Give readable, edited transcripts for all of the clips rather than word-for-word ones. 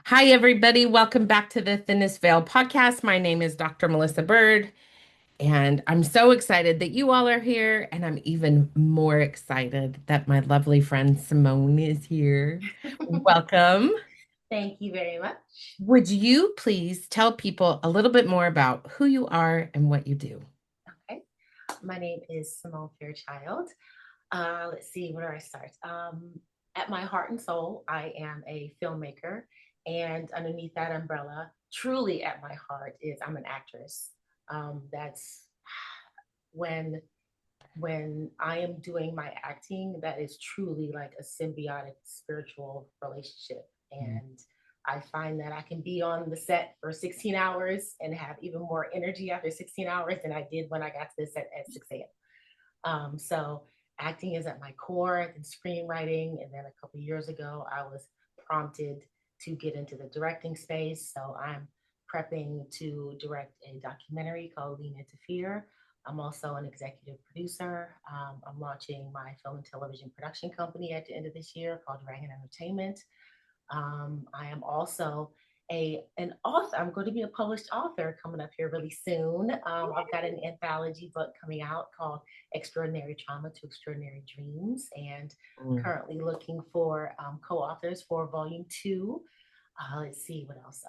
Hi, everybody. Welcome back to the Thinnest Veil podcast. My name is Dr. Melissa Bird, and I'm so excited that you all are here. And I'm even more excited that my lovely friend Symone is here. Welcome. Thank you very much. Would you please tell people a little bit more about who you are and what you do? Okay. My name is Symone Fairchild. Let's see, where do I start? At my heart and soul, I am a filmmaker. And underneath that umbrella, truly at my heart, is I'm an actress. That's when when I am doing my acting, that is truly like a symbiotic spiritual relationship. And I find that I can be on the set for 16 hours and have even more energy after 16 hours than I did when I got to the set at 6 a.m. So acting is at my core and screenwriting. And then a couple of years ago, I was prompted to get into the directing space. So I'm prepping to direct a documentary called Lean Into Fear. I'm also an executive producer. I'm launching my film and television production company at the end of this year called Dragon Entertainment. I am also an author. I'm going to be a published author coming up here really soon. I've got an anthology book coming out called Extraordinary Trauma to Extraordinary Dreams, and Mm. currently looking for co-authors for volume two. Let's see what else.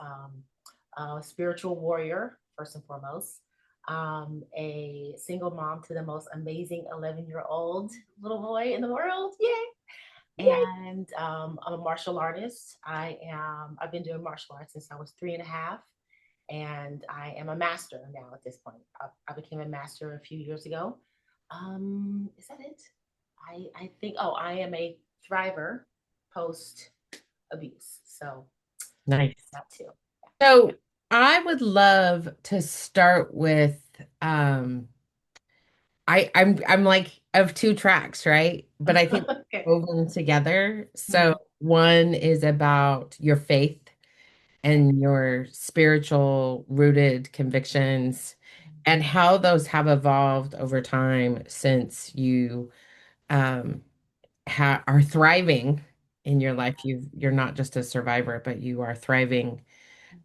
Spiritual warrior, first and foremost. A single mom to the most amazing 11-year-old little boy in the world. Yay! Yay. And I'm a martial artist. I've been doing martial arts since I was 3 and a half, and I am a master now at this point. I became a master a few years ago. Is that it? I think. Oh, I am a thriver post abuse. So Nice. that too. So I would love to start with I'm like of two tracks, right? But I think Okay. woven together. So Mhm. one is about your faith Okay. and your spiritual rooted convictions and how those have evolved over time since you um ha are thriving in your life. You're not just a survivor, but you are thriving Mhm.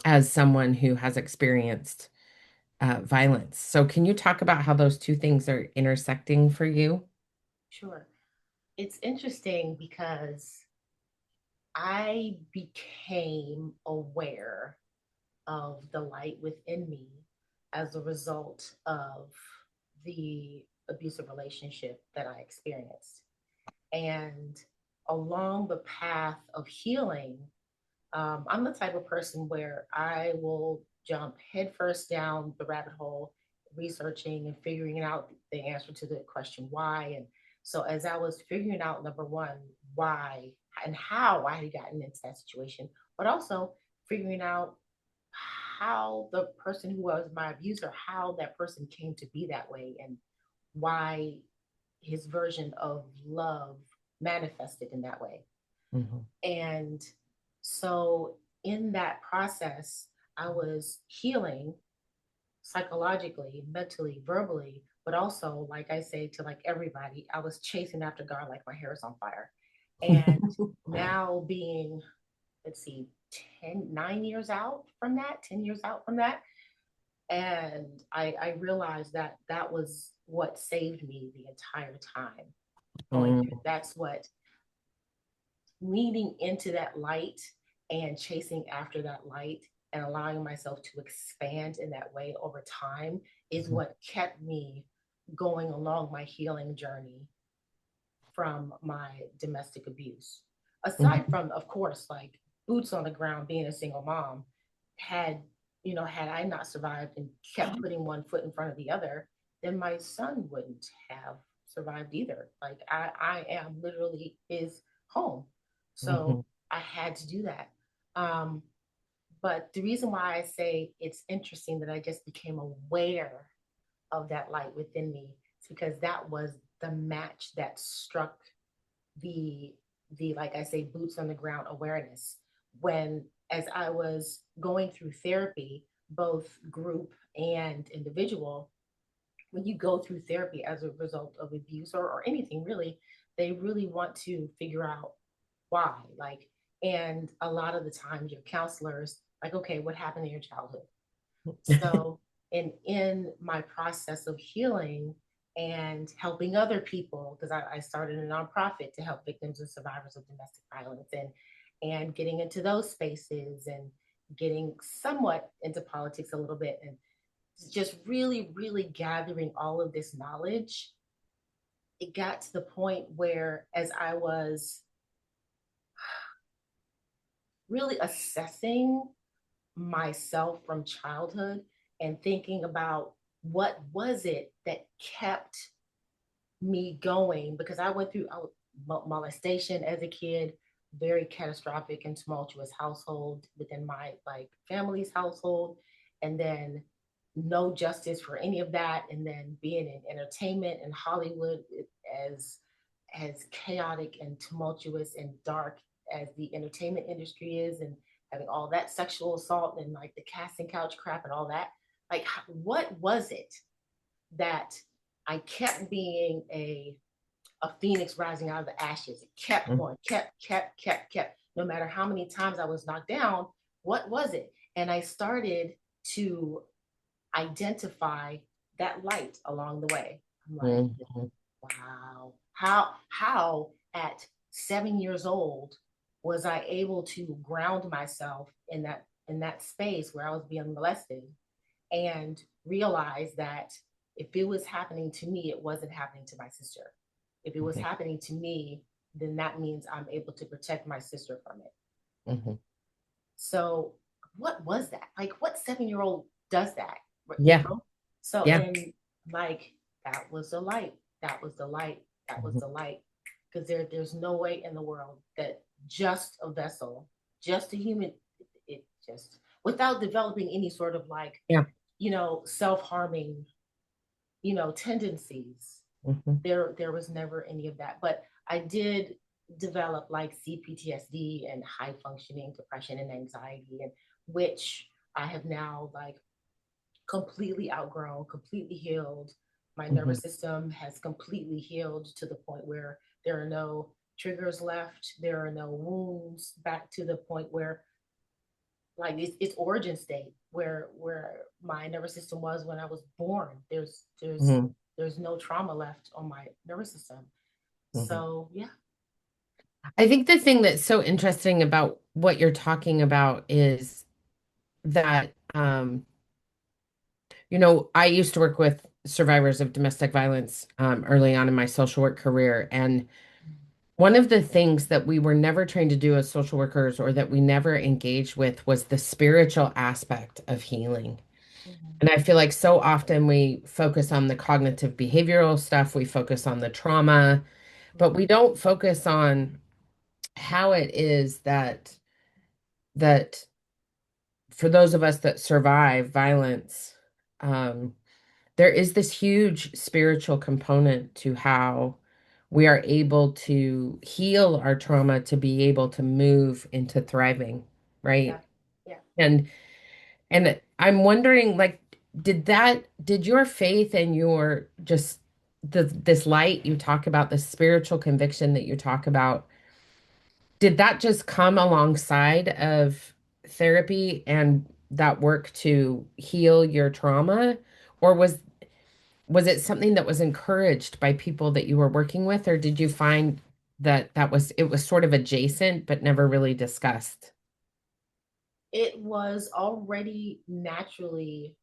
as someone who has experienced violence. So can you talk about how those two things are intersecting for you? Sure. It's interesting because I became aware of the light within me as a result of the abusive relationship that I experienced. And along the path of healing, I'm the type of person where I will jump headfirst down the rabbit hole, researching and figuring out the answer to the question why. And so, as I was figuring out number one, why and how I had gotten into that situation, but also figuring out how the person who was my abuser, how that person came to be that way, and why his version of love manifested in that way. Mhm. And so in that process, I was healing psychologically, mentally, verbally, but also, like I say to like everybody, I was chasing after God like my hair is on fire. And now being, let's see, 9 years out from that, 10 years out from that, and I realized that that was what saved me the entire time going through. Mm. That's what leaning into that light and chasing after that light and allowing myself to expand in that way over time is what kept me going along my healing journey from my domestic abuse. Aside Mhm. from, of course, like boots on the ground, being a single mom, had had I not survived and kept putting one foot in front of the other, then my son wouldn't have survived either. Like I am literally his home. Mhm. So I had to do that. Um, but the reason why I say it's interesting that I just became aware of that light within me is because that was the match that struck the like I say boots on the ground awareness when as I was going through therapy, both group and individual. When you go through therapy as a result of abuse or anything really, they really want to figure out why. Like And a lot of the times your counselors like, okay, what happened in your childhood? So in my process of healing and helping other people, because I started a nonprofit to help victims and survivors of domestic violence, and getting into those spaces and getting somewhat into politics a little bit, and just really, really gathering all of this knowledge, it got to the point where as I was really assessing myself from childhood and thinking about what was it that kept me going, because I went through molestation as a kid, very catastrophic and tumultuous household within my like family's household, and then no justice for any of that, and then being in entertainment and Hollywood, as as chaotic and tumultuous and dark as the entertainment industry is, and having all that sexual assault and like the casting couch crap and all that, like what was it that I kept being a phoenix rising out of the ashes. It kept going, kept. No matter how many times I was knocked down, what was it? And I started to identify that light along the way. I'm like, Mhm. wow, how at 7 years old was I able to ground myself in that space where I was being molested and realize that if it was happening to me, it wasn't happening to my sister. If it was Mhm. happening to me, then that means I'm able to protect my sister from it. Mhm. So, what was that? Like, what 7 year old does that? You Yeah. know? So, Yeah. and like, that was the light. That was the light. That was Mhm. the light. Because there's no way in the world that just a vessel, just a human, it just, without developing any sort of like, Yeah. self harming, tendencies. Mhm. There was never any of that. But I did develop like CPTSD and high functioning depression and anxiety, and which I have now like completely outgrown, completely healed. My Mhm. nervous system has completely healed to the point where there are no triggers left. There are no wounds, back to the point where like its origin state, where my nervous system was when I was born. Mhm. There's no trauma left on my nervous system. Mhm. So yeah. I think the thing that's so interesting about what you're talking about is that, I used to work with survivors of domestic violence early on in my social work career. And one of the things that we were never trained to do as social workers or that we never engaged with was the spiritual aspect of healing. Mm-hmm. And I feel like so often we focus on the cognitive behavioral stuff, we focus on the trauma, but we don't focus on how it is that for those of us that survive violence, um, there is this huge spiritual component to how we are able to heal our trauma to be able to move into thriving, Yeah. right? Yeah. And I'm wondering, like, did your faith and your just this light you talk about, the spiritual conviction that you talk about, did that just come alongside of therapy and that work to heal your trauma? Or was it something that was encouraged by people that you were working with, or did you find that it was sort of adjacent but never really discussed? It was already naturally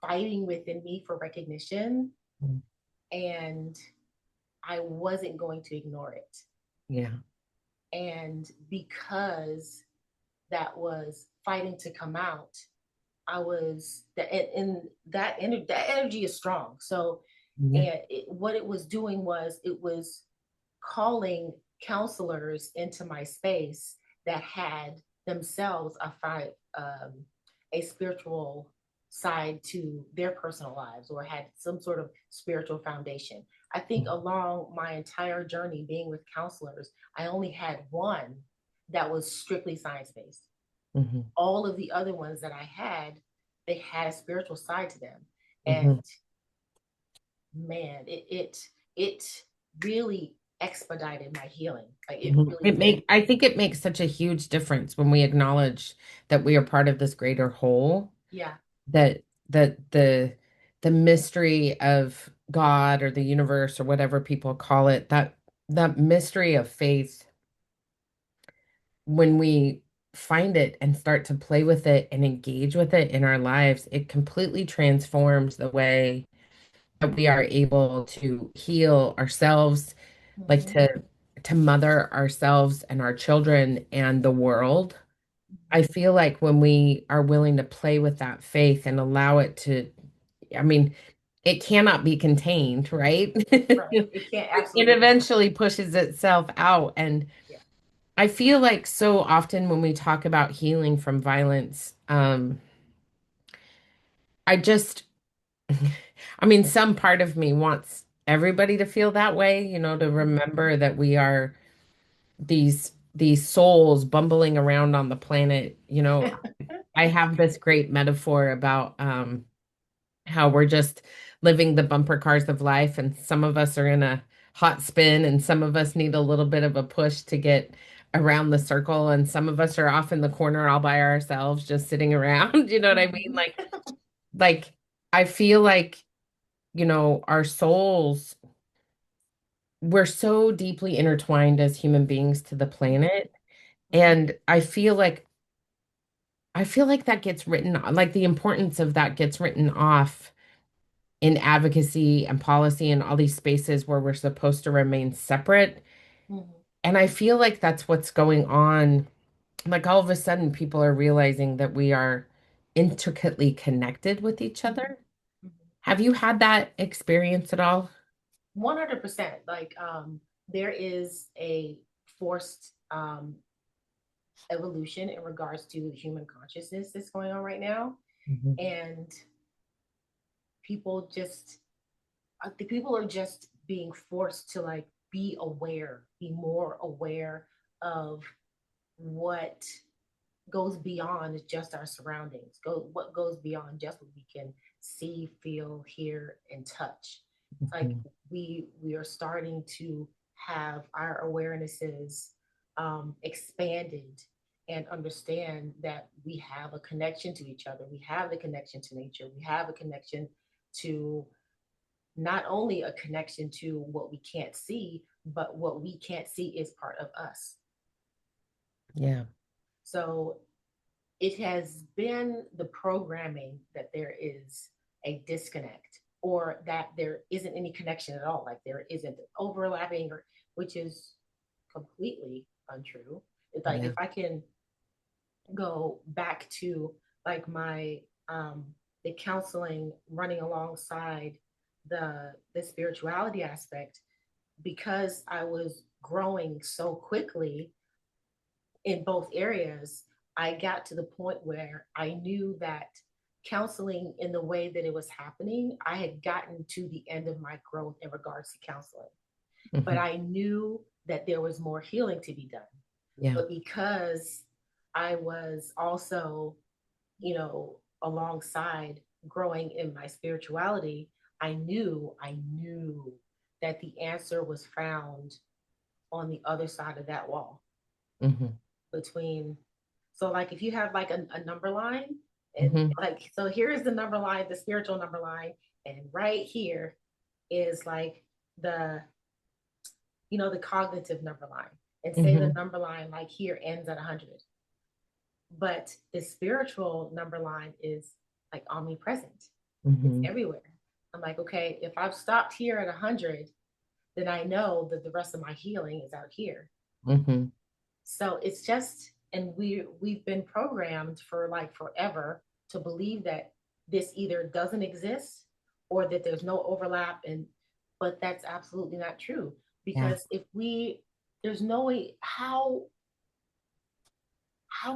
fighting within me for recognition, Mm. and I wasn't going to ignore it. Yeah. And because that was fighting to come out, I was that, and that energy is strong. So, Yeah. and what it was doing was it was calling counselors into my space that had themselves a spiritual side to their personal lives, or had some sort of spiritual foundation. I think along my entire journey being with counselors, I only had one that was strictly science based. Hmm. All of the other ones that I had, they had a spiritual side to them. Hmm. And man, it really expedited my healing. Like it Mhm. really did. I think it makes such a huge difference when we acknowledge that we are part of this greater whole, Yeah. that the mystery of God or the universe or whatever people call it, that mystery of faith, when we find it and start to play with it and engage with it in our lives, it completely transforms the way that we are able to heal ourselves, like Mm-hmm. to mother ourselves and our children and the world. I Mm-hmm. feel like when we are willing to play with that faith and allow it to, I mean, it cannot be contained, right? Right. It can't, It absolutely can't. eventually pushes itself out. And Yeah. I feel like so often when we talk about healing from violence, I just, I mean, some part of me wants everybody to feel that way, to Mm-hmm. remember that we are these souls bumbling around on the planet. I have this great metaphor about how we're just living the bumper cars of life, and some of us are in a hot spin, and some of us need a little bit of a push to get around the circle, and some of us are off in the corner all by ourselves, just sitting around. You know what I mean? Mm-hmm. Like I feel like, our souls, we're so deeply intertwined as human beings to the planet. Mm-hmm. And I feel like that gets written, like the importance of that gets written off in advocacy and policy and all these spaces where we're supposed to remain separate. Mm-hmm. And I feel like that's what's going on. Like all of a sudden, people are realizing that we are intricately connected with each Mm-hmm. other. Have you had that experience at all? 100%. Like, there is a forced evolution in regards to the human consciousness that's going on right now. Mhm. And people just, the people are just being forced to like be aware, be more aware of what goes beyond just our surroundings, what goes beyond just what we can see, feel, hear, and touch. Like Mhm. we are starting to have our awarenesses expanded and understand that we have a connection to each other. We have the connection to nature. We have a connection to not only a connection to what we can't see, but what we can't see is part of us. Yeah. So it has been the programming that there is a disconnect or that there isn't any connection at all, like there isn't overlapping, or which is completely untrue. It's like Yeah. if I can go back to like my the counseling running alongside the spirituality aspect, because I was growing so quickly in both areas, I got to the point where I knew that counseling in the way that it was happening, I had gotten to the end of my growth in regards to counseling. But Mhm. I knew that there was more healing to be done. Yeah. But because I was also, alongside growing in my spirituality, I knew that the answer was found on the other side of that wall Hmm. between, so like if you have like a number line, and Hmm. like so here's the number line, the spiritual number line, and right here is like the the cognitive number line, and say the Hmm. number line like here ends at 100, but the spiritual number line is like omnipresent, it's Hmm. everywhere. I'm like, okay, if I've stopped here at 100, then I know that the rest of my healing is out here. Hmm. So it's just, and we've been programmed for like forever to believe that this either doesn't exist or that there's no overlap, and but that's absolutely not true, Yeah. because if we there's no way, how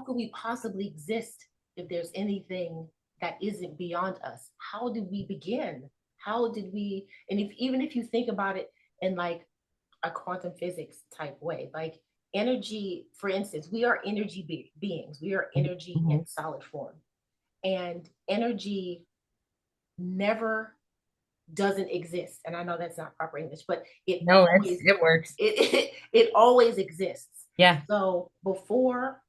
could we possibly exist if there's anything that isn't beyond us? How did we begin? How did we, and if even if you think about it in like a quantum physics type way. Like energy, for instance, we are energy beings, we are energy Hmm. in solid form. And energy never doesn't exist. And I know that's not proper English, but it No, always it works. it always exists. Yeah. So before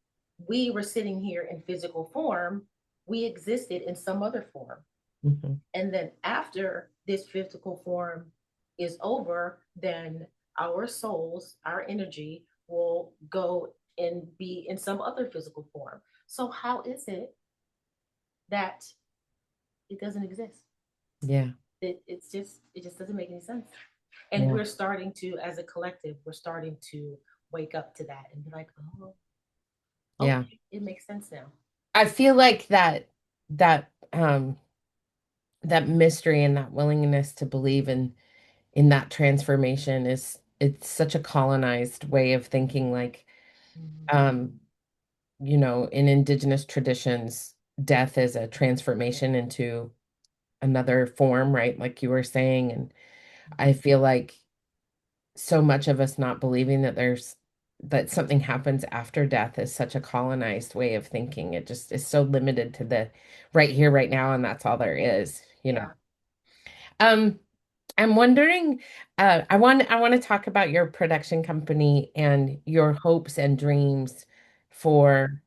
we were sitting here in physical form, we existed in some other form. Hmm. And then after this physical form is over, then our souls, our energy will go and be in some other physical form. So how is it that it doesn't exist? Yeah. It just doesn't make any sense. And Yeah. we're starting to, as a collective, we're starting to wake up to that and be like, oh, Yeah. okay, it makes sense now. I feel like that that mystery and that willingness to believe in that transformation is it's such a colonized way of thinking. Like, Mm-hmm. um, in indigenous traditions, death is a transformation into another form, right? Like you were saying. And I feel like so much of us not believing that something happens after death is such a colonized way of thinking. It just is so limited to the right here, right now, and that's all there is. Yeah. Um, I'm wondering, I want to talk about your production company and your hopes and dreams for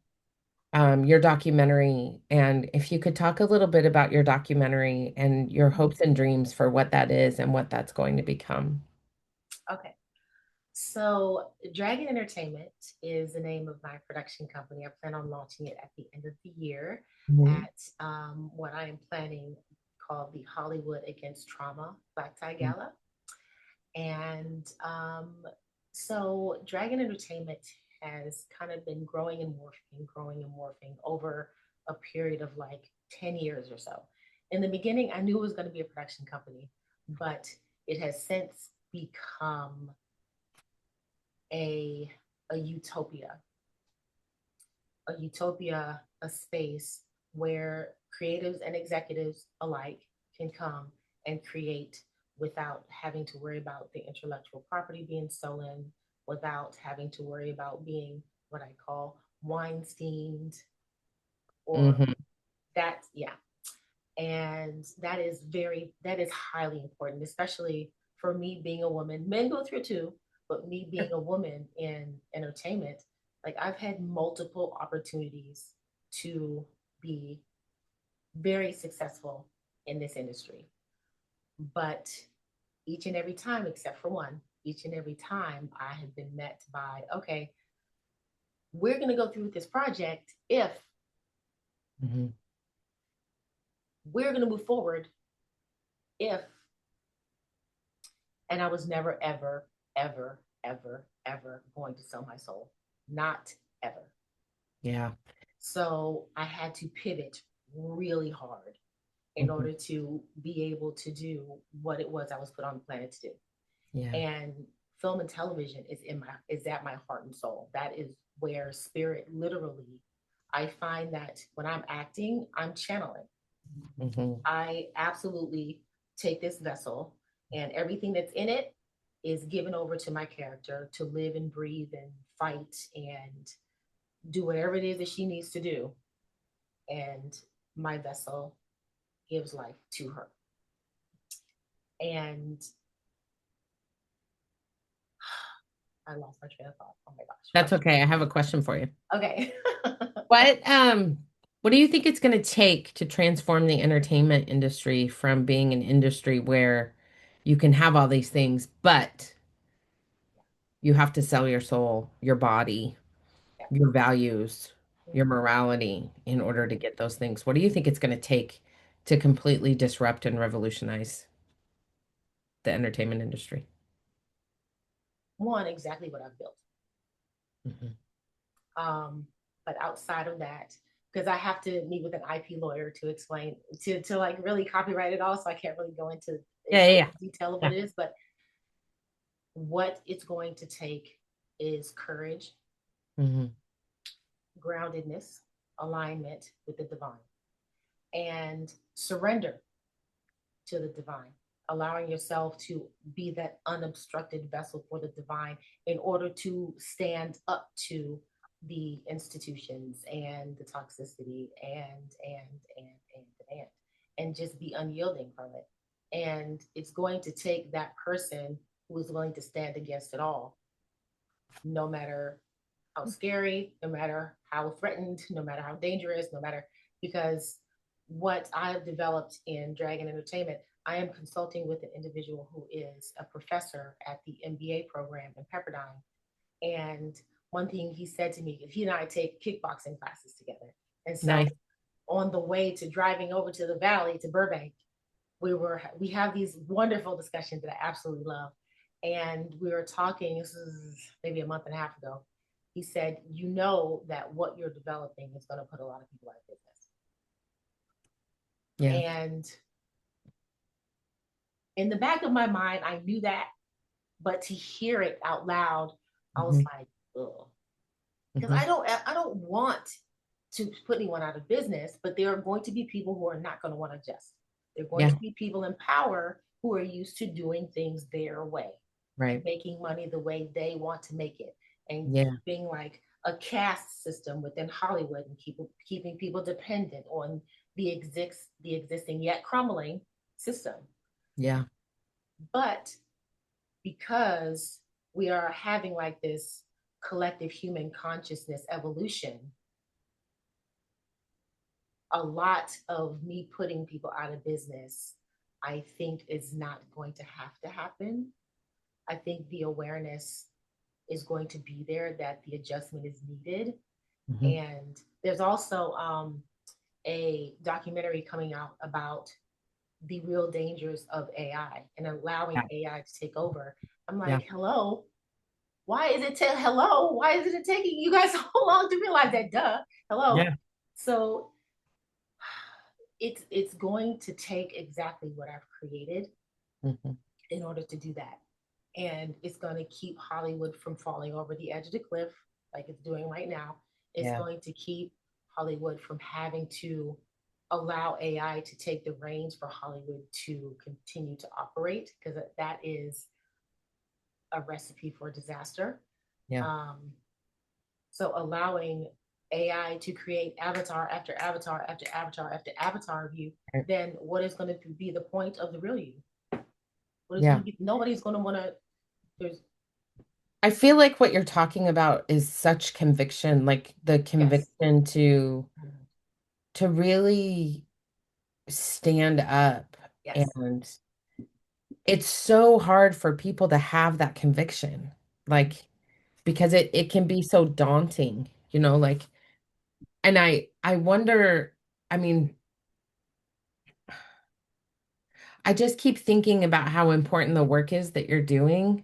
your documentary. And if you could talk a little bit about your documentary and your hopes and dreams for what that is and what that's going to become. Okay. So, Dragon Entertainment is the name of my production company. I plan on launching it at the end of the year Mhm. at what I am planning called the Hollywood Against Trauma Black Tie Gala. And so, Dragon Entertainment has kind of been growing and morphing over a period of like 10 years or so. In the beginning, I knew it was going to be a production company, but it has since become a a utopia, a space where creatives and executives alike can come and create without having to worry about the intellectual property being stolen, without having to worry about being what I call Weinsteined or Hmm. that, yeah. And that is highly important, especially for me being a woman. Men go through too, but me being a woman in entertainment, like I've had multiple opportunities to be very successful in this industry, but each and every time except for one, each and every time I have been met by, okay, we're going to go through with this project if Hmm. we're going to move forward if. And I was never, ever, ever, ever, ever going to sell my soul. Not ever. Yeah. So I had to pivot really hard in Hmm. order to be able to do what it was I was put on the planet to do. Yeah. And film and television is at my heart and soul. That is where spirit literally, I find that when I'm acting, I'm channeling. Hmm. I absolutely take this vessel and everything that's in it is given over to my character to live and breathe and fight and do whatever it is that she needs to do. And my vessel gives life to her. And I lost my train of thought. Oh my That's gosh. okay. I have a question for you. Okay. What um what do you think it's going to take to transform the entertainment industry from being an industry where you can have all these things, but you have to sell your soul, your body, Yeah. your values, your Mhm. morality in order to Mhm. get those things? What do you think it's going to take to completely disrupt and revolutionize the entertainment industry? One, exactly what I've built. Hmm. Um, but outside of that, because I have to meet with an IP lawyer to explain to like really copyright it all, so I can't really go into in Yeah, so yeah, much detail of what yeah. it is. But what it's going to take is courage, Yeah. Hmm. groundedness, alignment with the divine, and surrender to the divine, allowing yourself to be that unobstructed vessel for the divine in order to stand up to the institutions and the toxicity and and just be unyielding from it. And it's going to take that person who is willing to stand against it all, no matter how scary, no matter how threatened, no matter how dangerous, no matter, because what I've developed in Dragon Entertainment, I am consulting with an individual who is a professor at the MBA program in Pepperdine. And one thing he said to me, he and I take kickboxing classes together. And so Nice. on the way to driving over to the valley to Burbank, we have these wonderful discussions that I absolutely love. And we were talking, this is maybe a month and a half ago. He said, you know that what you're developing is going to put a lot of people out of business. Yeah. And in the back of my mind, I knew that, but to hear it out loud, I was Hmm. like, ugh. Because Hmm. I don't want to put anyone out of business, but there are going to be people who are not going to want to adjust. There are going Yeah. to be people in power who are used to doing things their way, Right. making money the way they want to make it, and Yeah. keeping like a caste system within Hollywood and keeping people dependent on the existing yet crumbling system. Yeah. But because we are having like this collective human consciousness evolution, a lot of me putting people out of business, I think, is not going to happen. I think the awareness is going to be there that the adjustment is needed. Hmm. And there's also a documentary coming out about the real dangers of AI and allowing Yeah. AI to take over. I'm Yeah. like, hello, hello? Why is it taking you guys so long to realize that? Duh, hello. Yeah. So it's going to take exactly what I've created Hmm. in order to do that. And it's going to keep Hollywood from falling over the edge of the cliff like it's doing right now. It's Yeah. going to keep Hollywood from having to allow AI to take the reins for Hollywood to continue to operate, because that is a recipe for disaster. Yeah. Um, so allowing AI to create avatar after avatar after avatar after avatar of you, Right. then what is going to be the point of the real you? What is going Yeah. to be? Nobody's going to want to. There's I feel like what you're talking about is such conviction, like the yes, conviction to really stand up. yes, And it's so hard for people to have that conviction. Like because it can be so daunting, like and I wonder, I mean, I just keep thinking about how important the work is that you're doing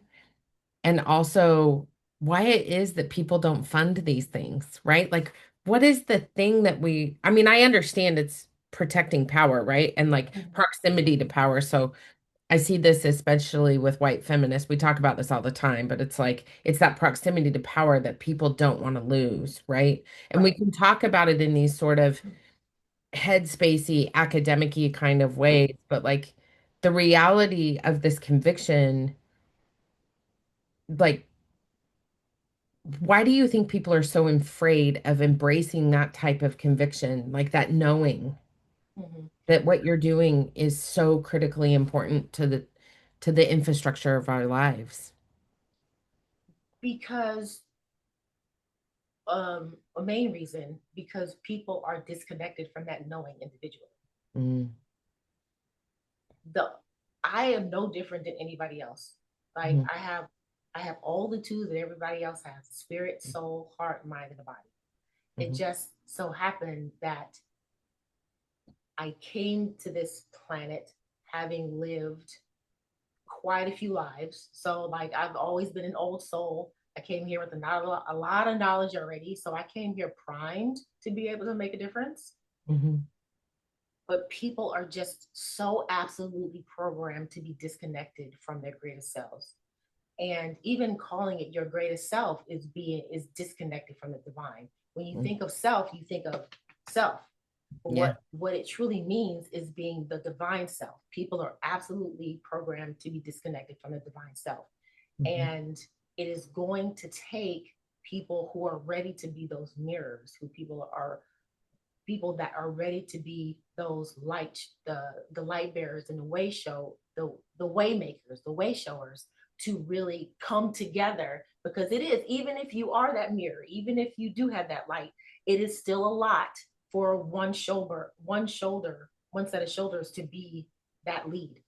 and also why it is that people don't fund these things, right? Like what is the thing that I mean, I understand it's protecting power, right? And like mm-hmm. proximity to power. So I see this especially with white feminists. We talk about this all the time, but it's like it's that proximity to power that people don't want to lose, right? And we Right. can talk about it in these sort of headspacey, academic-y kind of ways, but like the reality of this conviction, like why do you think people are so afraid of embracing that type of conviction, like that knowing Mm-hmm. that what you're doing is so critically important to the infrastructure of our lives? Because a main reason, because people are disconnected from that knowing individually. Mm. The I am no different than anybody else. Like Mhm. I have all the tools that everybody else has: spirit, soul, heart, mind, and the body. It Mhm. just so happened that I came to this planet having lived quite a few lives. So like I've always been an old soul. I came here with a lot of knowledge already. So I came here primed to be able to make a difference. Mhm. But people are just so absolutely programmed to be disconnected from their greatest selves. And even calling it your greatest self is disconnected from the divine. When you Mhm. think of self, you think of self. But Yeah. what it truly means is being the divine self. People are absolutely programmed to be disconnected from the divine self. Mhm. And it is going to take people who are ready to be those mirrors, who people are people that are ready to be those light, the light bearers and the way show, the way makers, the way showers, to really come together. Because it is, even if you are that mirror, even if you do have that light, it is still a lot for one set of shoulders to be that lead.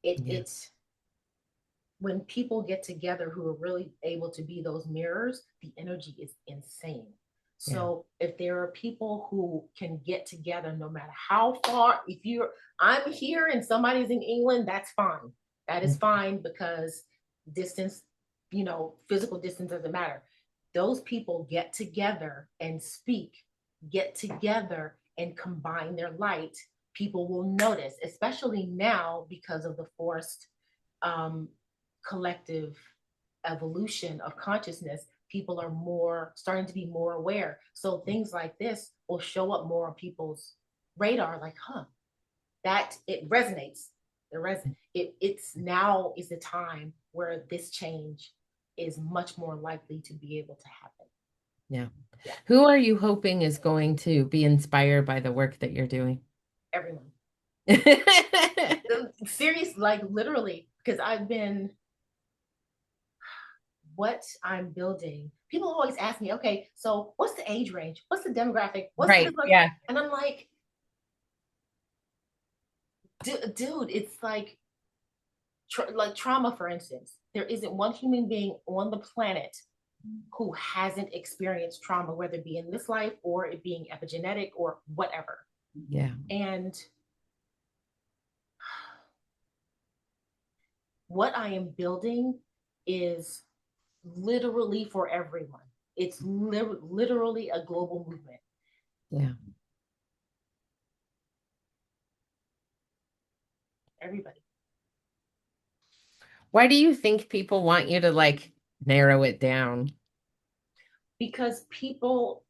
Yeah. It's when people get together who are really able to be those mirrors, the energy is insane. Yeah. So if there are people who can get together, no matter how far, if you're, I'm here and somebody's in England, that's fine. That is fine, because distance, physical distance doesn't matter. Those people get together and speak, get together and combine their light. People will notice, especially now because of the forced um, collective evolution of consciousness. People are more starting to be more aware. So things like this will show up more on people's radar, like, huh, that it resonates. It's now is the time where this change is much more likely to be able to happen. Yeah. Yeah, Who are you hoping is going to be inspired by the work that you're doing? everyone. Serious, like literally, because I've been what I'm building. People always ask me, okay, so what's the age range? What's the demographic? What's this? Right. Yeah. And I'm like, dude, it's like trauma, for instance. There isn't one human being on the planet who hasn't experienced trauma, whether it be in this life or it being epigenetic or whatever. Yeah. And what I am building is literally for everyone. It's literally a global movement. Yeah. Everybody. Why do you think people want you to like narrow it down? Because people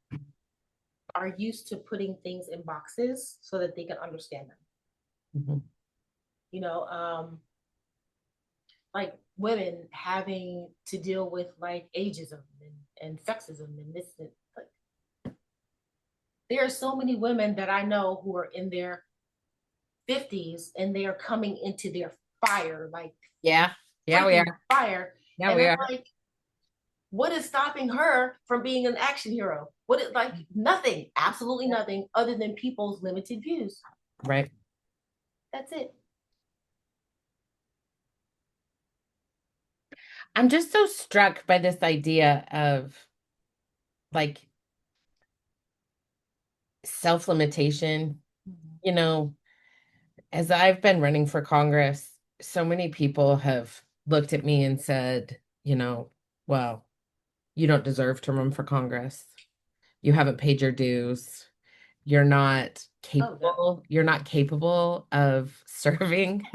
are used to putting things in boxes so that they can understand them. Mhm. You know, like women having to deal with like ageism and sexism and this and like there are so many women that I know who are in their 50s and they are coming into their fire, like Yeah. Yeah, we freaking are. fire. Yeah, And we I'm are. like, what is stopping her from being an action hero? What is like nothing, absolutely nothing other than people's limited views. Right. That's it. I'm just so struck by this idea of like self-limitation. Mm-hmm. You know, as I've been running for Congress, so many people have looked at me and said, well, you don't deserve to run for Congress. You haven't paid your dues. You're not Oh no. capable. You're not capable of serving.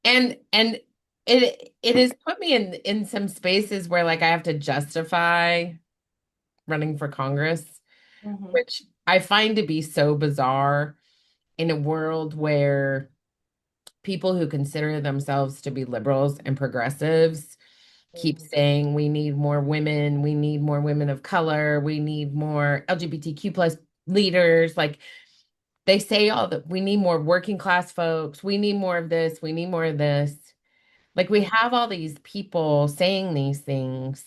And and it has put me in some spaces where like I have to justify running for Congress, Mm-hmm. which I find to be so bizarre in a world where people who consider themselves to be liberals and progressives keep Mm-hmm. saying we need more women of color, we need more LGBTQ plus leaders. Like they say all that we need more working class folks, we need more of this, we need more of this. Like we have all these people saying these things.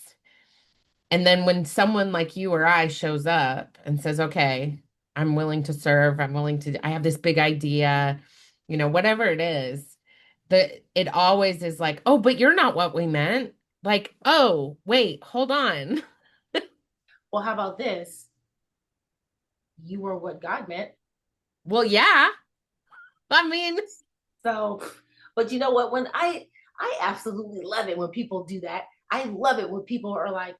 And then when someone like you or I shows up and says, okay, I'm willing to serve, I have this big idea, whatever it is, it always is like, oh, but you're not what we meant. Like, oh, wait, hold on. Well, how about this? You were what God meant. Well, yeah. I mean, So, but you know what? When I absolutely love it when people do that. I love it when people are like,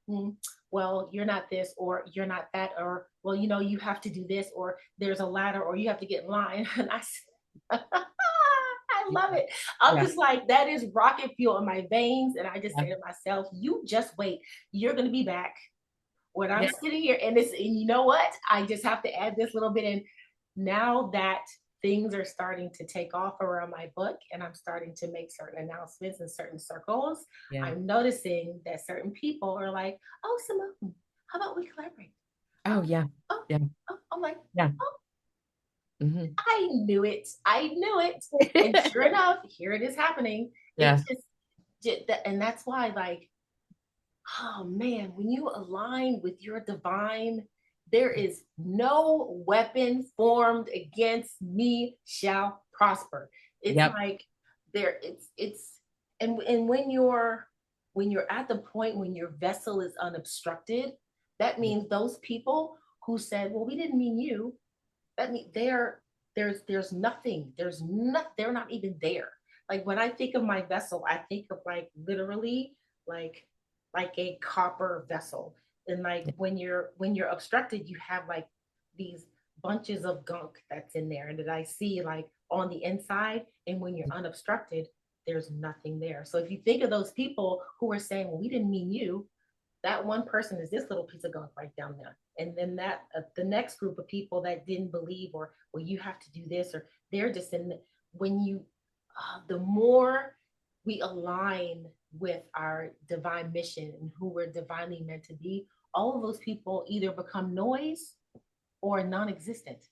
well, you're not this, or you're not that, or well, you have to do this, or there's a ladder, or you have to get in line. And I love it. I'm yeah, just like, that is rocket fuel in my veins. And I just yeah, say to myself, you just wait. You're gonna be back when I'm yeah, sitting here, and you know what? I just have to add this little bit in. Now that things are starting to take off around my book and I'm starting to make certain announcements in certain circles, yeah, I'm noticing that certain people are like, oh, Symone, how about we collaborate? Oh, Oh, yeah. oh, Yeah. oh. I'm like, Yeah. oh, Hmm. I knew it. I knew it. And sure enough, here it is happening. It Yeah. just did that. And that's why, like, oh man, when you align with your divine, there is no weapon formed against me shall prosper. It's Yep. like there it's and when you're at the point when your vessel is unobstructed, that means those people who said, well, we didn't mean you, that means there's nothing, they're not even there. Like when I think of my vessel, I think of like literally like like a copper vessel. And like when you're obstructed, you have like these bunches of gunk that's in there and that I see like on the inside. And when you're unobstructed, there's nothing there. So if you think of those people who are saying, well, we didn't mean you, that one person is this little piece of gunk right down there. And then that the next group of people that didn't believe, or well, you have to do this, or they're just in when you the more we align with our divine mission and who we're divinely meant to be, all of those people either become noise or non-existent.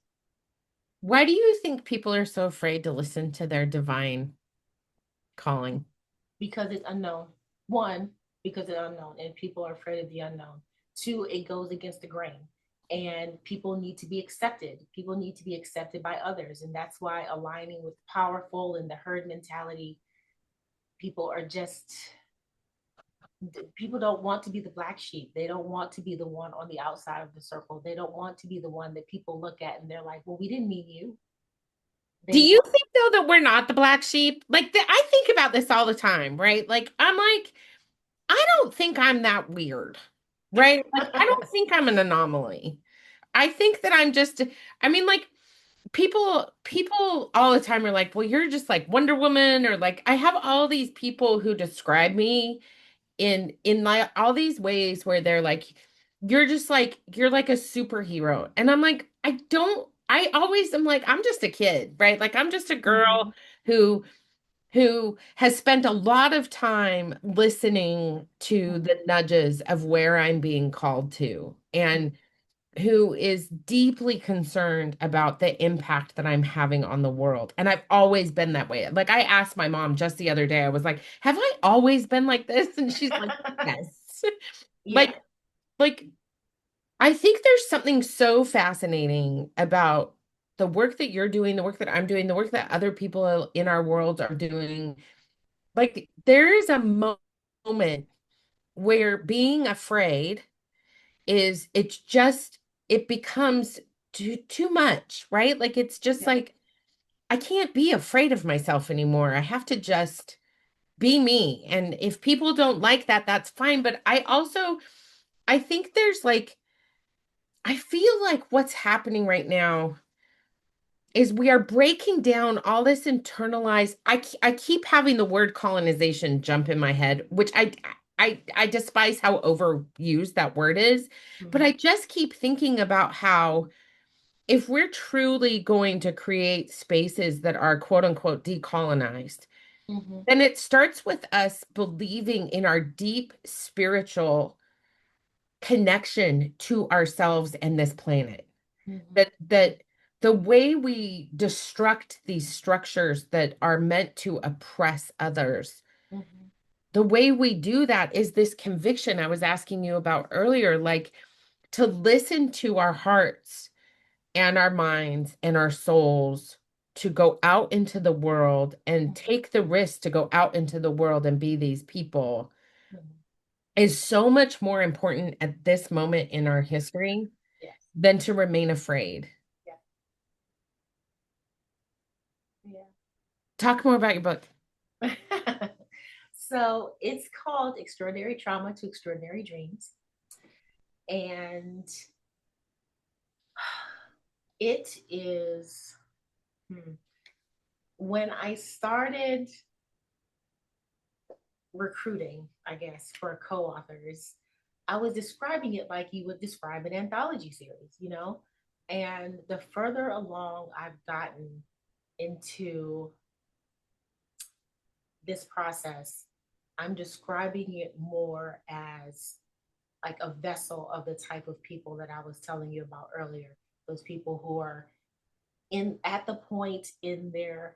Why do you think people are so afraid to listen to their divine calling? Because it's unknown. One, because it's unknown and people are afraid of the unknown. Two, it goes against the grain and people need to be accepted. People need to be accepted by others. And that's why aligning with powerful and the herd mentality, people are just, people don't want to be the black sheep. They don't want to be the one on the outside of the circle. They don't want to be the one that people look at and they're like, well, we didn't mean you. Do They you want, think though that we're not the black sheep? Like I think about this all the time, right? Like I'm like, I don't think I'm that weird, right? Like I don't think I'm an anomaly. I think that I'm just, I mean, like people all the time are like, well, you're just like Wonder Woman, or like I have all these people who describe me in like all these ways where they're like, you're like a superhero. And I'm like, I always am like, I'm just a kid, right? Like I'm just a girl Mhm, who has spent a lot of time listening to mhm, the nudges of where I'm being called to, and who is deeply concerned about the impact that I'm having on the world. And I've always been that way. Like I asked my mom just the other day, I was like, have I always been like this? And she's like, yes. yeah. Like, like I think there's something so fascinating about the work that you're doing, the work that I'm doing, the work that other people in our world are doing. Like there is a moment where being afraid is it's just it becomes too much, right? Like it's just Yeah. like I can't be afraid of myself anymore. I have to just be me. And if people don't like that, that's fine. But I think there's like I feel like what's happening right now is we are breaking down all this internalized. I keep having the word colonization jump in my head, which I despise how overused that word is, but I Mhm, just keep thinking about how if we're truly going to create spaces that are quote unquote decolonized, mhm, then it starts with us believing in our deep spiritual connection to ourselves and this planet. mhm, That the way we destruct these structures that are meant to oppress others, mhm, the way we do that is this conviction I was asking you about earlier, like to listen to our hearts and our minds and our souls to go out into the world and mhm, take the risk to go out into the world and be these people mhm. is so much more important at this moment in our history Yes. than to remain afraid. Yeah. Yeah. Talk more about your book. So it's called Extraordinary Trauma to Extraordinary Dreams. And it is hmm, when I started recruiting, I guess, for co authors, I was describing it like you would describe an anthology series, you know? And the further along I've gotten into this process, I'm describing it more as like a vessel of the type of people that I was telling you about earlier. Those people who are in at the point in their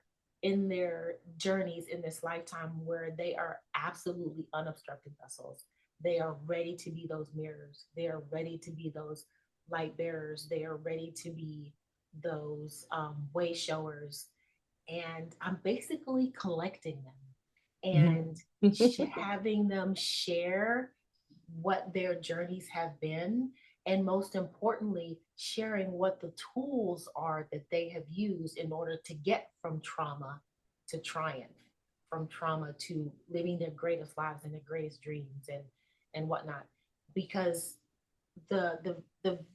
journeys in this lifetime where they are absolutely unobstructed vessels. They are ready to be those mirrors. They are ready to be those light bearers. They are ready to be those way showers. And I'm basically collecting them and having them share what their journeys have been, and most importantly, sharing what the tools are that they have used in order to get from trauma to triumph, from trauma to living their greatest lives and their greatest dreams and whatnot. Because the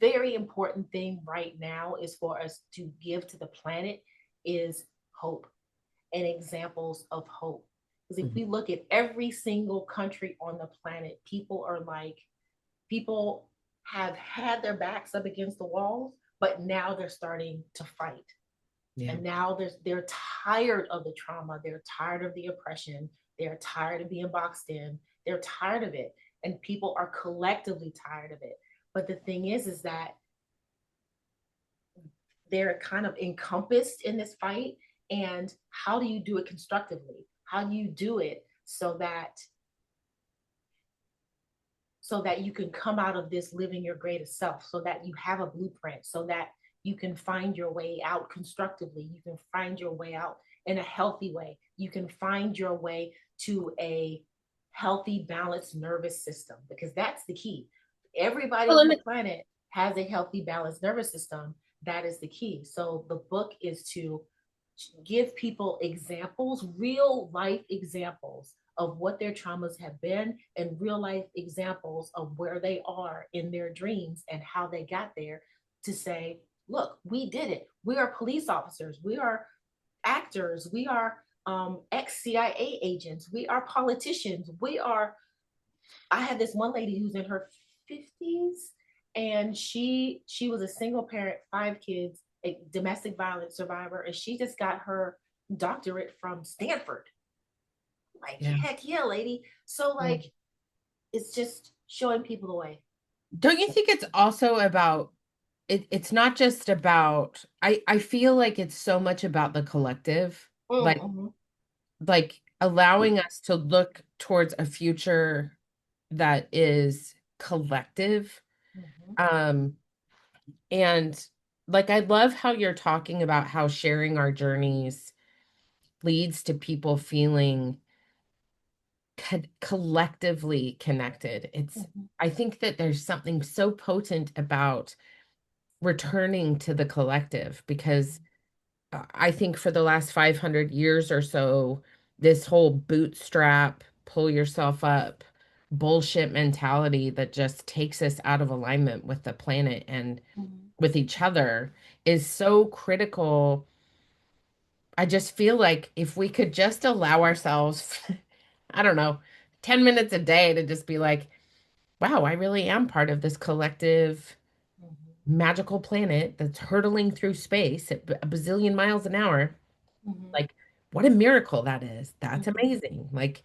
very important thing right now is for us to give to the planet is hope and examples of hope. Because if we look at every single country on the planet, people are like, people have had their backs up against the walls, but now they're starting to fight. Yeah. And now they're tired of the trauma, they're tired of the oppression, they're tired of being boxed in, they're tired of it. And people are collectively tired of it. But the thing is that they're kind of encompassed in this fight. And how do you do it constructively? How do you do it so that you can come out of this living your greatest self, so that you have a blueprint, so that you can find your way out constructively, you can find your way out in a healthy way, you can find your way to a healthy balanced nervous system, because that's the key. Everybody Well, on the planet has a healthy balanced nervous system. That is the key. So the book is to give people examples, real life examples of what their traumas have been, and real life examples of where they are in their dreams and how they got there, to say, look, we did it. We are police officers. We are actors. We are ex CIA agents. We are politicians. We are. I had this one lady who's in her 50s, and she was a single parent, 5 kids, a domestic violence survivor, and she just got her doctorate from Stanford. Like, yeah. heck yeah, lady. So like, it's just showing people the way. Don't you think it's also about it's not just about I feel like it's so much about the collective, Mm-hmm. like allowing us to look towards a future that is collective. Mm-hmm. Um and like I love how you're talking about how sharing our journeys leads to people feeling collectively connected. It's Mm-hmm. I think that there's something so potent about returning to the collective because I think for the last 500 years or so, this whole bootstrap, pull yourself up bullshit mentality that just takes us out of alignment with the planet and Mm-hmm. with each other is so critical. I just feel like if we could just allow ourselves, I don't know, 10 minutes a day to just be like, wow, I really am part of this collective Mm-hmm. magical planet that's hurtling through space at a bazillion miles an hour. Mm-hmm. Like, what a miracle that is. That's Mm-hmm. amazing. Like,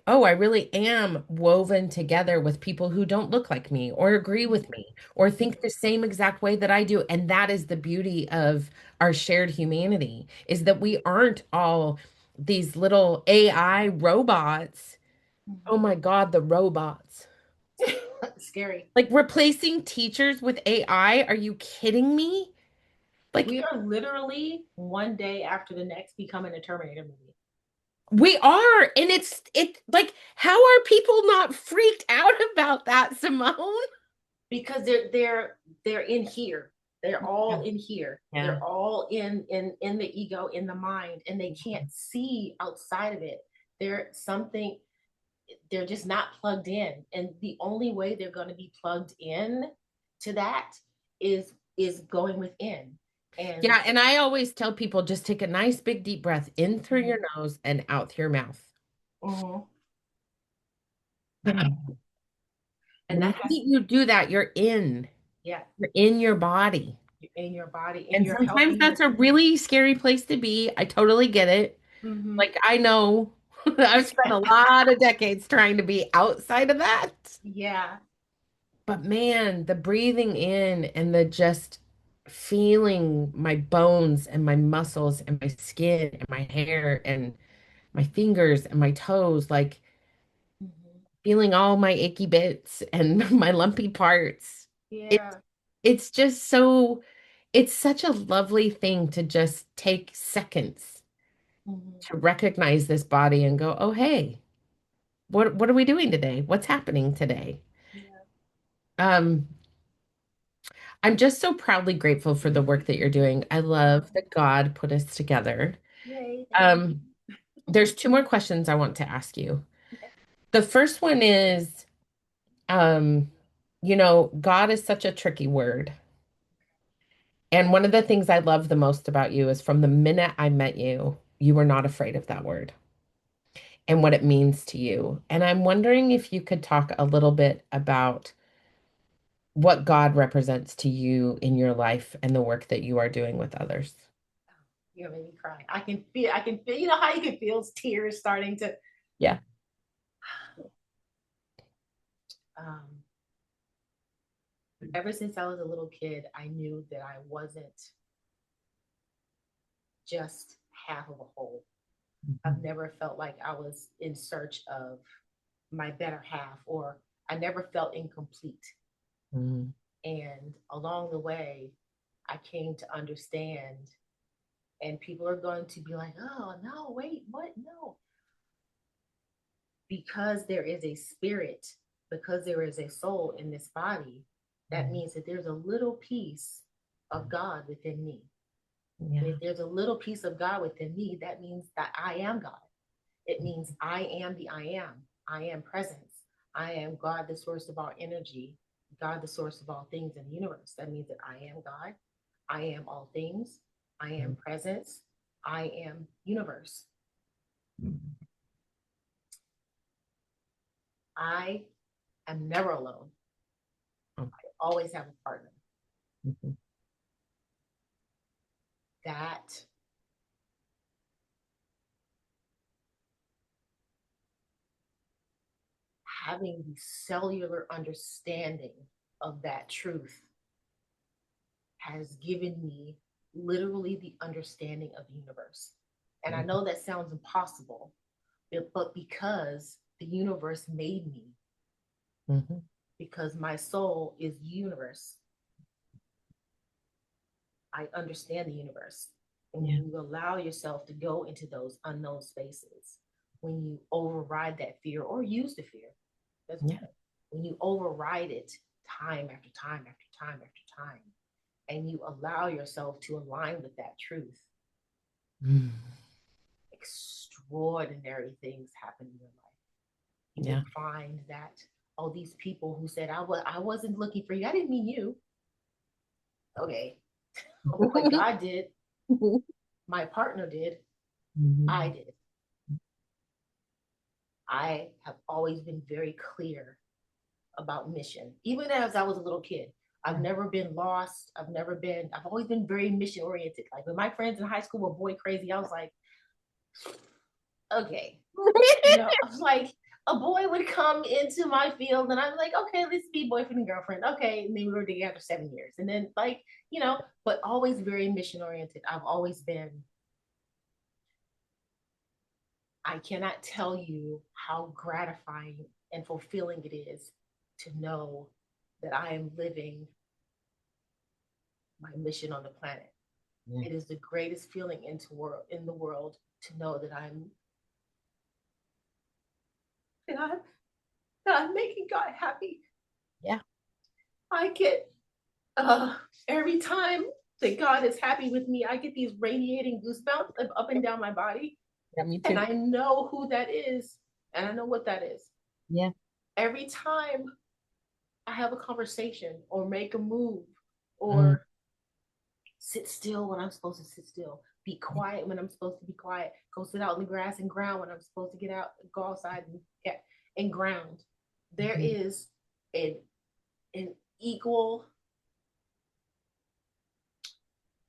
oh, I really am woven together with people who don't look like me or agree with me or think the same exact way that I do. And that is the beauty of our shared humanity, is that we aren't all these little AI robots. Mm-hmm. Oh my God, the robots. Scary. Like replacing teachers with AI. Are you kidding me? Like We are literally one day after the next becoming a Terminator movie. we are, and it like how are people not freaked out about that, Simone? Because they're in here. They're all Yeah. in here. Yeah. They're all in the ego, in the mind, and they can't see outside of it. They're something, they're just not plugged in. And the only way they're going to be plugged in to that is going within. And Yeah, and I always tell people just take a nice big deep breath in through your mhm, nose and out through your mouth. mhm. The And that minute has, you do that, you're in. yeah, You're in your body. in your body, in And your sometimes healthy. that's a really scary place to be. I totally get it. Mhm. Like I know I've spent a lot of decades trying to be outside of that. Yeah. But man, the breathing in and the just feeling my bones and my muscles and my skin and my hair and my fingers and my toes, like Mhm. feeling all my achy bits and my lumpy parts. It Yeah. it's just so it's such a lovely thing to just take seconds Mhm. to recognize this body and go, "Oh, hey, what are we doing today? What's happening today?" Yeah. Um, I'm just so proudly grateful for the work that you're doing. I love Oh, that God put us together. yay, thank you. Um, there's two more questions I want to ask you. The first one is, um, God is such a tricky word. And one of the things I love the most about you is from the minute I met you, you were not afraid of that word and what it means to you. And I'm wondering if you could talk a little bit about what God represents to you in your life and the work that you are doing with others. You're gonna make me cry. I can feel, you know how you can feel tears starting to, Yeah. um, ever since I was a little kid, I knew that I wasn't just half of a whole. I've Mhm. never felt like I was in search of my better half, or I never felt incomplete. Mhm. And along the way, I came to understand, and people are going to be like, oh, no, wait, what? No. Because there is a spirit, because there is a soul in this body, that Mhm. means that there's a little piece of God within me. And if Yeah. there's a little piece of God within me, that means that I am God. It means I am the I am. I am presence. I am God, the source of all energy, God, the source of all things in the universe. That means that I am God. I am all things. I am presence. I am universe. Mhm. I am never alone. Oh, I always have a partner. mhm. That having the cellular understanding of that truth has given me literally the understanding of the universe. And I know that sounds impossible, but because the universe made me, Mhm. because my soul is the universe, I understand the universe. And when Yeah. you allow yourself to go into those unknown spaces, when you override that fear or use the fear, doesn't Yeah. matter. When you override it time after time after time after time, and you allow yourself to align with that truth, Mm. extraordinary things happen in your life. You will Yeah. find that all these people who said, I wasn't looking for you, I didn't mean you. Okay. But God did. My partner did. I Mhm. did. I have always been very clear about mission, even as I was a little kid. I've never been lost. I've always been very mission oriented. Like when my friends in high school were boy crazy, I was like, okay. I was like, a boy would come into my field and I'm like, okay, let's be boyfriend and girlfriend. Okay. And then we were together 7 years. And then, but always very mission oriented. I've always been, I cannot tell you how gratifying and fulfilling it is to know that I am living my mission on the planet. Yeah. It is the greatest feeling in the world to know that I'm that I'm making God happy. Yeah. I get every time that God is happy with me, I get these radiating goosebumps up and down my body. Yeah, me And too. I know who that is. And I know what that is. Yeah. Every time I have a conversation or make a move Mm. or sit still when I'm supposed to sit still, be quiet when I'm supposed to be quiet, go sit out in the grass and ground when I'm supposed to get out, go outside and ground. There Mhm. is an, an equal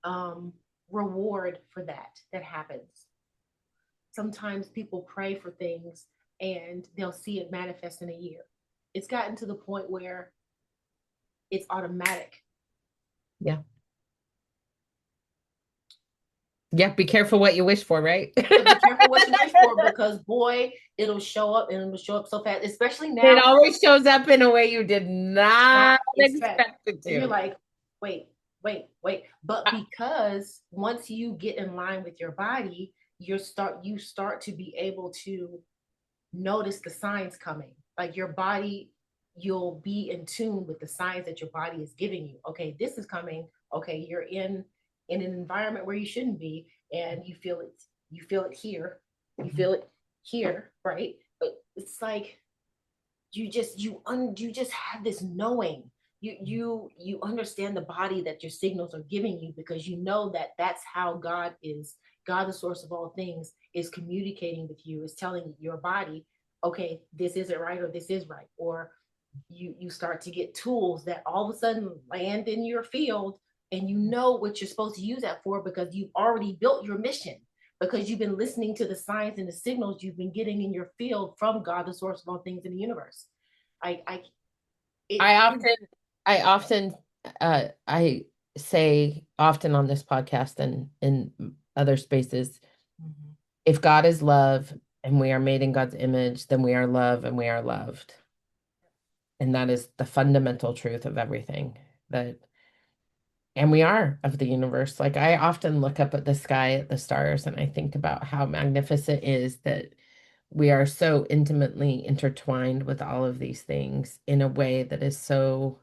um, reward for that happens. Sometimes people pray for things and they'll see it manifest in a year. It's gotten to the point where it's automatic. Yeah. Yeah, be careful what you wish for, right? But be careful what you wish for because boy, it'll show up and it'll show up so fast, especially It now. always shows up in a way you did Not not expect. expect it And you're to. like, wait, wait. But I, because once you get in line with your body, you start to be able to notice the signs coming. Like your body, you'll be in tune with the signs that your body is giving you. Okay, this is coming. Okay, you're in an environment where you shouldn't be, and you feel it here, you feel it here, right? But it's like you just have this knowing. You understand the body that your signals are giving you because you know that that's how God, the source of all things, is communicating with you, is telling your body, okay, this isn't right or this is right. Or you start to get tools that all of a sudden land in your field, and you know what you're supposed to use that for because you've already built your mission, because you've been listening to the signs and the signals you've been getting in your field from God, the source of all things in the universe. I it I often, I often, I say often on this podcast and in other spaces, Mhm. if God is love and we are made in God's image, then we are love and we are loved. And that is the fundamental truth of everything that, and we are of the universe. Like I often look up at the sky at the stars and I think about how magnificent it is that we are so intimately intertwined with all of these things in a way that is so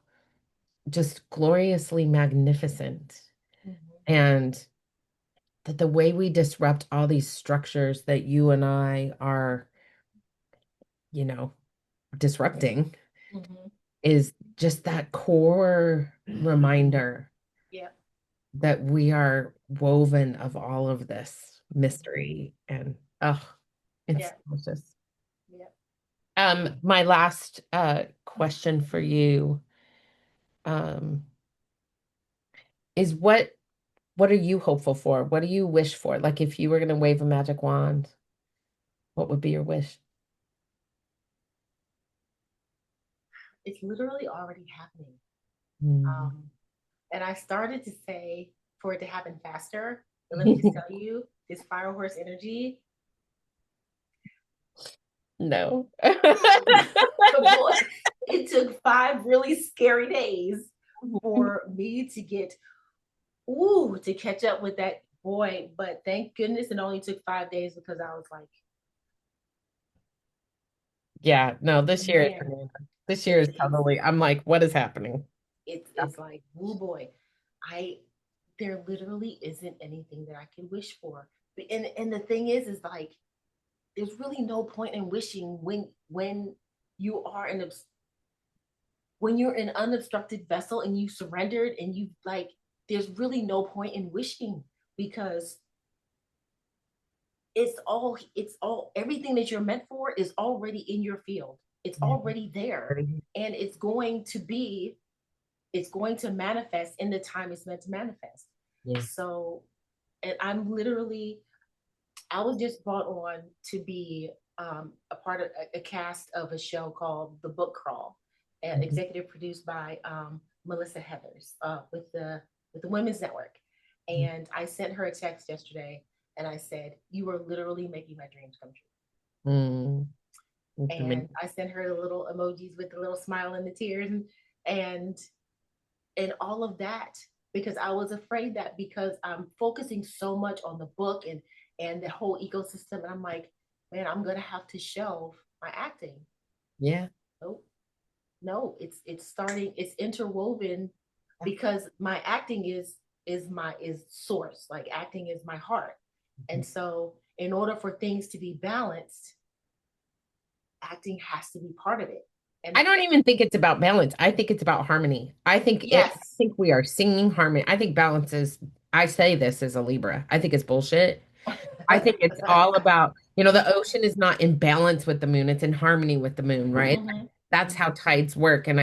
just gloriously magnificent. Mhm. And that the way we disrupt all these structures that you and I are, you know, disrupting Mhm. is just that core reminder Yeah. that we are woven of all of this Mhm. mystery and oh, it's Yeah. delicious. Yeah. My last question for you um is what are you hopeful for? What do you wish for? Like if you were going to wave a magic wand, what would be your wish? It's literally already happening. Mm. Um, and I started to say for it to happen faster. But let me just tell you, this fire horse energy, No. boy, it took 5 really scary days for me to get to catch up with that boy. But thank goodness it only took 5 days because I was like, Yeah, no, this year is man, bananas. This year it's is it's totally, I'm like, what is happening? it's like, woo boy. I There literally isn't anything that I can wish for. And the thing is like there's really no point in wishing when you are in when you're an unobstructed vessel and you surrendered and you like there's really no point in wishing because it's all everything that you're meant for is already in your field. It's Yeah. already there, and it's going to manifest in the time it's meant to manifest. Yeah. So, and I was just brought on to be a part of a cast of a show called The Book Crawl, Mhm. executive produced by Melissa Heathers with the Women's Network. And I sent her a text yesterday, and I said, "You are literally making my dreams come true." Mm, it's And amazing. I sent her the little emojis with the little smile and the tears, and and all of that because I was afraid that because I'm focusing so much on the book and the whole ecosystem, and I'm like, man, I'm gonna have to shelve my acting. Yeah. Nope, no, it's starting, it's interwoven Yeah. because my acting is source, like acting is my heart, and so in order for things to be balanced, acting has to be part of it. And I don't even think it's about balance. I think it's about harmony. I yes, think we are singing harmony. I think balance is, I say this as a Libra. I think it's bullshit. I think it's all about, the ocean is not in balance with the moon, it's in harmony with the moon, right? Mhm, That's how mhm. tides work. And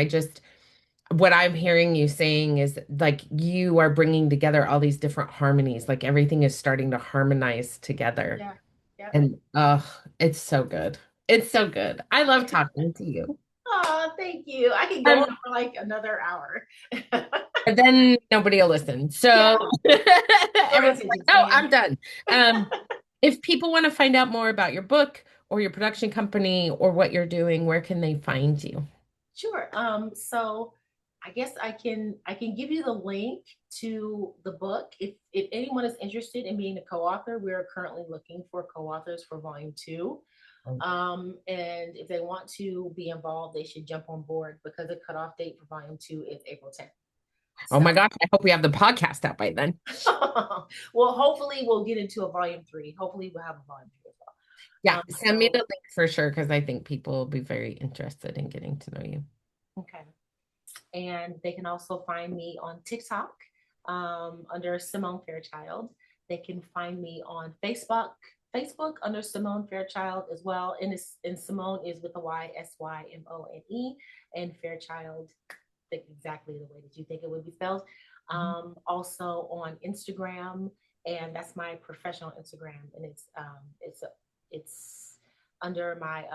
what I'm hearing you saying is like you are bringing together all these different harmonies, like everything is starting to harmonize together. Yeah, yeah. And it's so good. It's so good. I love talking to you. Oh, Thank you. I can go Um, on for like another hour. but then nobody will listen. Yeah, So short everyone's like, attention "No, span. I'm done." If people want to find out more about your book or your production company or what you're doing, where can they find you? Sure. So I guess I can give you the link to the book. If anyone is interested in being a co-author, we're currently looking for co-authors for volume two. And if they want to be involved, they should jump on board because the cutoff date for volume two is April 10th. Oh So my gosh, I hope we have the podcast out by then. well, hopefully we'll get into a volume three. Hopefully we'll have a volume three as well. Yeah, send me the So link for sure because I think people will be very interested in getting to know you. okay. And they can also find me on TikTok under Symone Fairchild. They can find me on Facebook under Symone Fairchild as well. And Symone is with a Y, Symone, and Fairchild exactly the way that you think it would be spelled. Also on Instagram, and that's my professional Instagram, and it's under my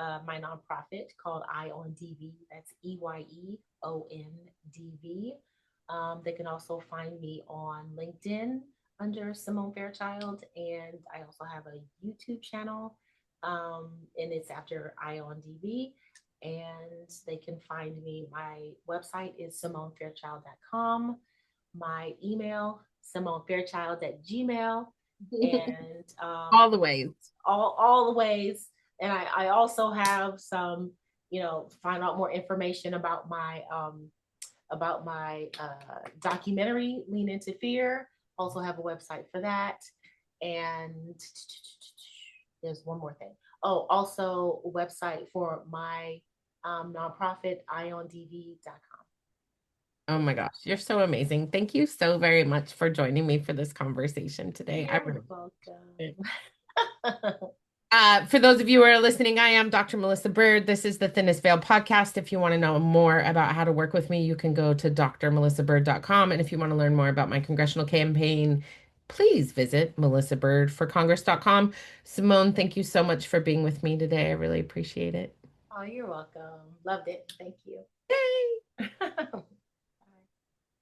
nonprofit called Eye on DV. That's EYEONDV. They can also find me on LinkedIn under Symone Fairchild, and I also have a YouTube channel, and it's after Eye on DV. And they can find me. My website is SymoneFairchild.com. My email, SymoneFairchild at Gmail, and All the ways. all the ways. And I also have some, find out more information about my documentary, Lean Into Fear. Also have a website for that. And there's one more thing. Oh, also a website for my nonprofit, iondv.com. Oh my gosh, you're so amazing. Thank you so very much for joining me for this conversation today. I You're really appreciate welcome. it. For those of you who are listening, I am Dr. Melissa Bird. This is the Thinnest Veil podcast. If you want to know more about how to work with me, you can go to drmelissabird.com. And if you want to learn more about my congressional campaign, please visit melissabirdforcongress.com. Symone, thank you so much for being with me today. I really appreciate it. Oh, you're welcome. Loved it. Thank you. Yay!